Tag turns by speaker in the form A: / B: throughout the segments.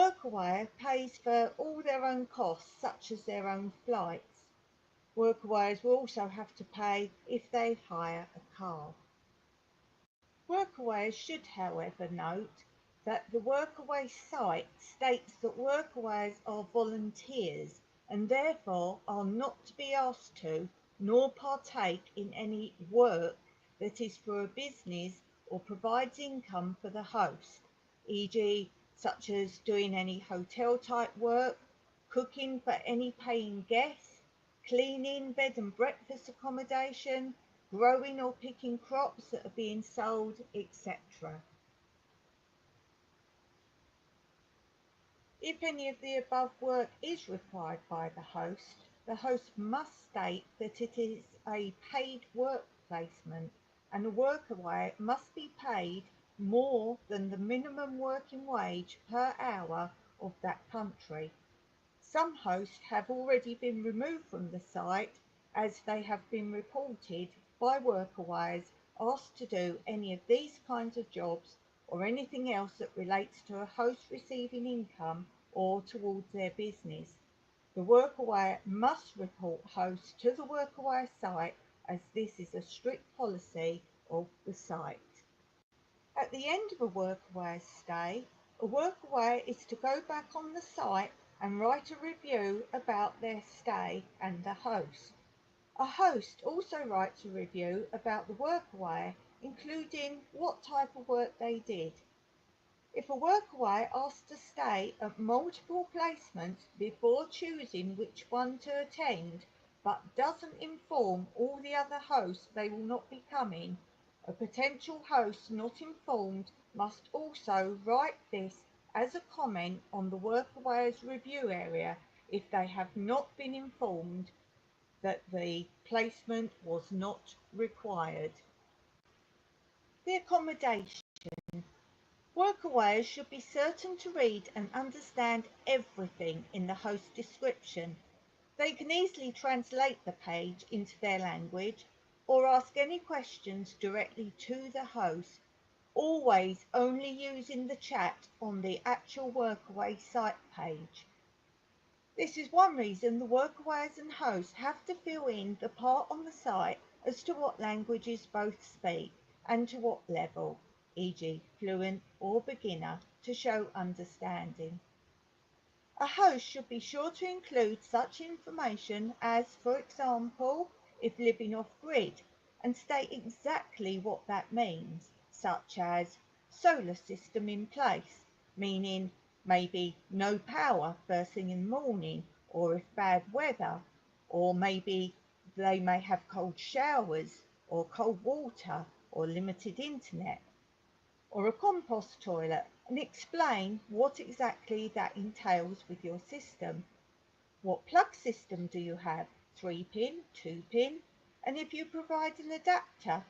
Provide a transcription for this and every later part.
A: Workaway pays for all their own costs, such as their own flights. Workawayers will also have to pay if they hire a car. Workawayers should, however, note that the Workaway site states that workawayers are volunteers and therefore are not to be asked to nor partake in any work that is for a business or provides income for the host, e.g., such as doing any hotel type work, cooking for any paying guests, cleaning bed and breakfast accommodation, growing or picking crops that are being sold, etc. If any of the above work is required by the host must state that it is a paid work placement and a workaway must be paid more than the minimum working wage per hour of that country. Some hosts have already been removed from the site as they have been reported by workawayers asked to do any of these kinds of jobs or anything else that relates to a host receiving income or towards their business. The workaway must report hosts to the workaway site as this is a strict policy of the site. At the end of a workaway stay, a workaway is to go back on the site and write a review about their stay and the host. A host also writes a review about the workaway, including what type of work they did. If a workaway asks to stay at multiple placements before choosing which one to attend, but doesn't inform all the other hosts they will not be coming, a potential host not informed must also write this as a comment on the workaway's review area if they have not been informed that the placement was not required. The accommodation. Workawayers should be certain to read and understand everything in the host description. They can easily translate the page into their language or ask any questions directly to the host, always only using the chat on the actual Workaway site page. This is one reason the workawayers and hosts have to fill in the part on the site as to what languages both speak and to what level, e.g. fluent or beginner, to show understanding. A host should be sure to include such information as, for example, if living off-grid, and state exactly what that means, such as solar system in place, meaning maybe no power first thing in the morning, or if bad weather, or maybe they may have cold showers, or cold water, or limited internet, or a compost toilet, and explain what exactly that entails with your system. What plug system do you have? 3-pin, 2-pin, and if you provide an adapter,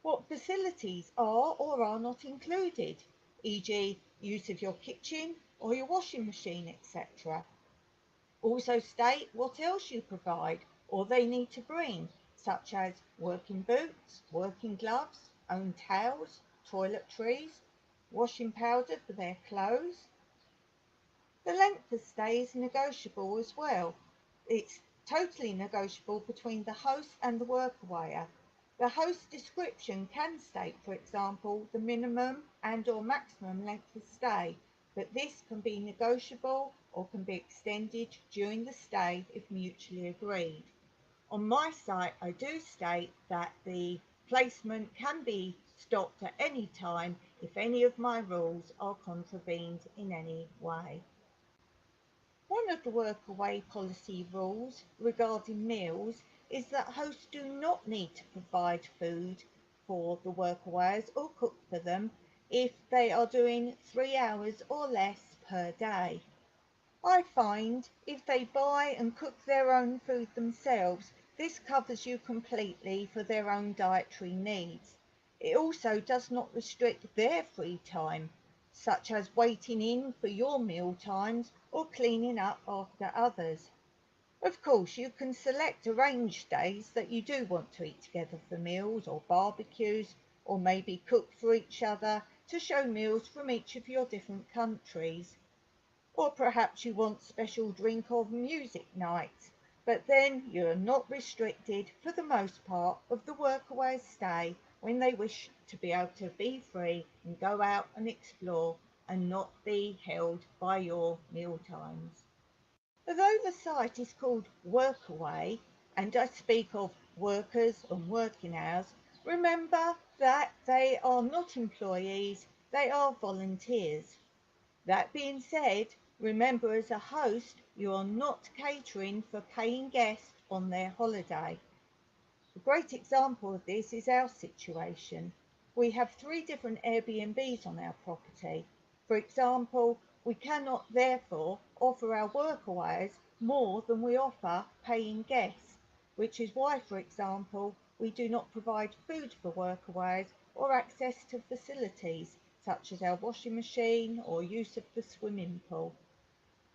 A: what facilities are or are not included, e.g. use of your kitchen or your washing machine, etc. Also state what else you provide or they need to bring, such as working boots, working gloves, own towels, toiletries, washing powder for their clothes. The length of stay is negotiable as well. It's totally negotiable between the host and the workawayer. The host description can state, for example, the minimum and or maximum length of stay, but this can be negotiable or can be extended during the stay if mutually agreed. On my site, I do state that the placement can be stopped at any time if any of my rules are contravened in any way. One of the workaway policy rules regarding meals is that hosts do not need to provide food for the workawayers or cook for them if they are doing 3 hours or less per day. I find if they buy and cook their own food themselves, this covers you completely for their own dietary needs. It also does not restrict their free time, such as waiting in for your meal times or cleaning up after others. Of course, you can select arranged days that you do want to eat together for meals or barbecues, or maybe cook for each other to show meals from each of your different countries. Or perhaps you want special drink or music nights, but then you're not restricted for the most part of the workaway stay when they wish to be able to be free and go out and explore and not be held by your meal times. Although the site is called Workaway, and I speak of workers and working hours, remember that they are not employees, they are volunteers. That being said, remember as a host, you are not catering for paying guests on their holiday. A great example of this is our situation. We have 3 different Airbnbs on our property. For example, we cannot therefore offer our workawayers more than we offer paying guests, which is why, for example, we do not provide food for workawayers or access to facilities such as our washing machine or use of the swimming pool.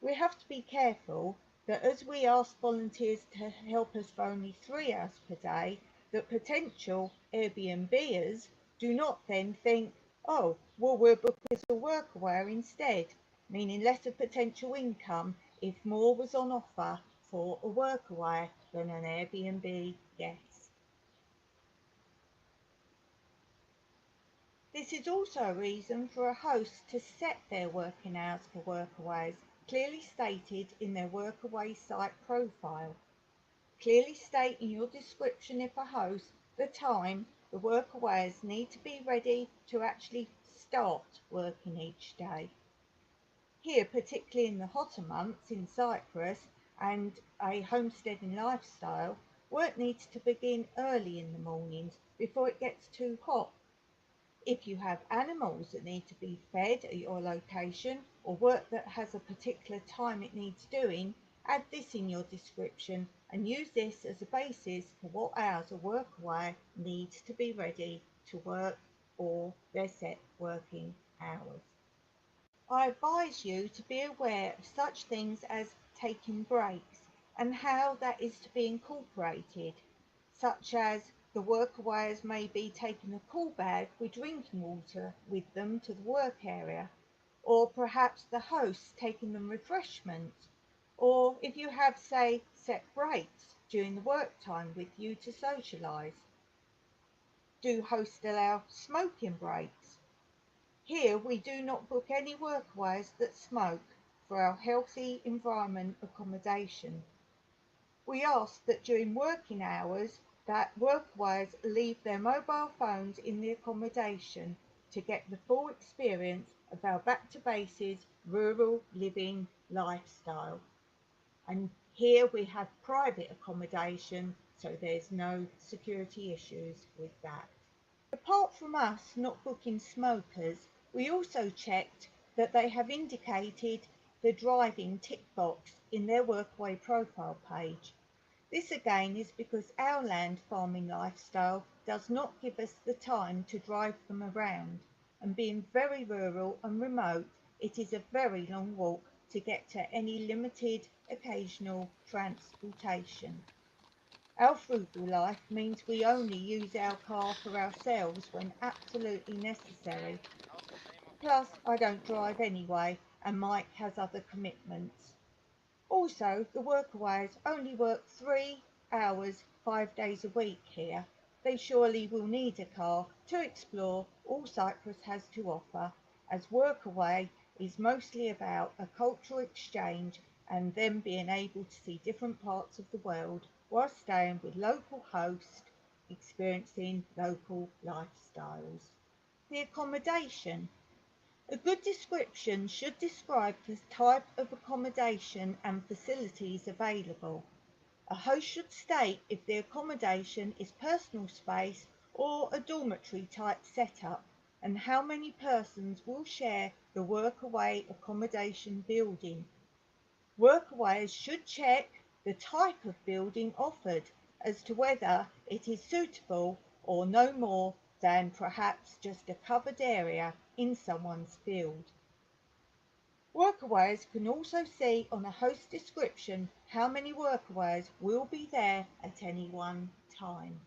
A: We have to be careful that as we ask volunteers to help us for only 3 hours per day, that potential Airbnbers do not then think, oh, well, we'll book as a workaway instead, meaning less of potential income if more was on offer for a workaway than an Airbnb guest. This is also a reason for a host to set their working hours for workaways clearly stated in their workaway site profile. Clearly state in your description if a host the time the workaways need to be ready to actually start working each day. Here, particularly in the hotter months in Cyprus and a homesteading lifestyle, work needs to begin early in the mornings before it gets too hot. If you have animals that need to be fed at your location or work that has a particular time it needs doing, add this in your description and use this as a basis for what hours a workaway needs to be ready to work or their set working hours. I advise you to be aware of such things as taking breaks and how that is to be incorporated, such as the workawayers may be taking a cool bag with drinking water with them to the work area, or perhaps the host taking them refreshments, or if you have, say, set breaks during the work time with you to socialise. Do hosts allow smoking breaks? Here we do not book any workaways that smoke for our healthy environment accommodation. We ask that during working hours that workaways leave their mobile phones in the accommodation to get the full experience of our back to basics rural living lifestyle. And here we have private accommodation, so there's no security issues with that. Apart from us not booking smokers, we also checked that they have indicated the driving tick box in their workaway profile page. This again is because our land farming lifestyle does not give us the time to drive them around, and being very rural and remote, it is a very long walk to get to any limited occasional transportation. Our frugal life means we only use our car for ourselves when absolutely necessary. Plus, I don't drive anyway, and Mike has other commitments. Also, the workawayers only work 3 hours, 5 days a week here. They surely will need a car to explore all Cyprus has to offer, as workaway is mostly about a cultural exchange and them being able to see different parts of the world while staying with local hosts, experiencing local lifestyles. The accommodation. A good description should describe the type of accommodation and facilities available. A host should state if the accommodation is personal space or a dormitory type setup, and how many persons will share the workaway accommodation building. Workawayers should check the type of building offered as to whether it is suitable or no more than perhaps just a covered area in someone's field. Workawayers can also see on a host description how many workawayers will be there at any one time.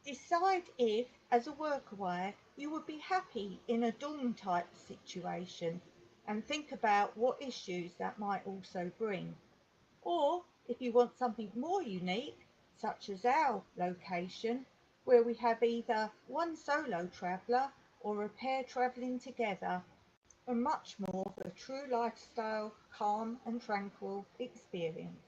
A: Decide if, as a workaway, you would be happy in a dorm type situation and think about what issues that might also bring. Or if you want something more unique, such as our location, where we have either one solo traveller or a pair travelling together, and much more of a true lifestyle, calm and tranquil experience.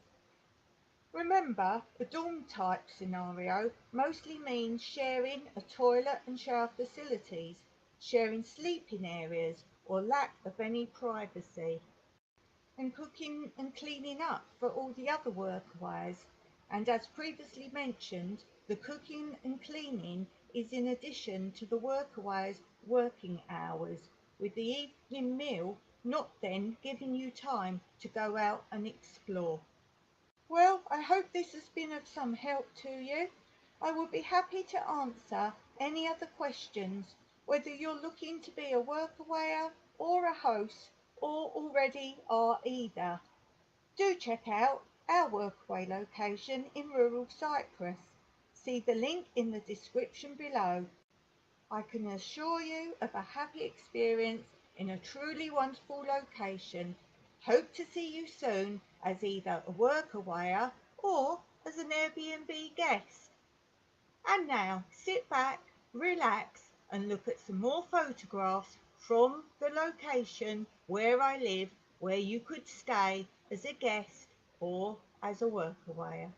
A: Remember, the dorm type scenario mostly means sharing a toilet and shower facilities, sharing sleeping areas or lack of any privacy, and cooking and cleaning up for all the other workaways. And as previously mentioned, the cooking and cleaning is in addition to the workaways' working hours, with the evening meal not then giving you time to go out and explore. Well, I hope this has been of some help to you. I will be happy to answer any other questions, whether you're looking to be a workawayer or a host, or already are either. Do check out our workaway location in rural Cyprus. See the link in the description below. I can assure you of a happy experience in a truly wonderful location. Hope to see you soon as either a workawayer or as an Airbnb guest. And now sit back, relax and look at some more photographs from the location where I live, where you could stay as a guest or as a workawayer.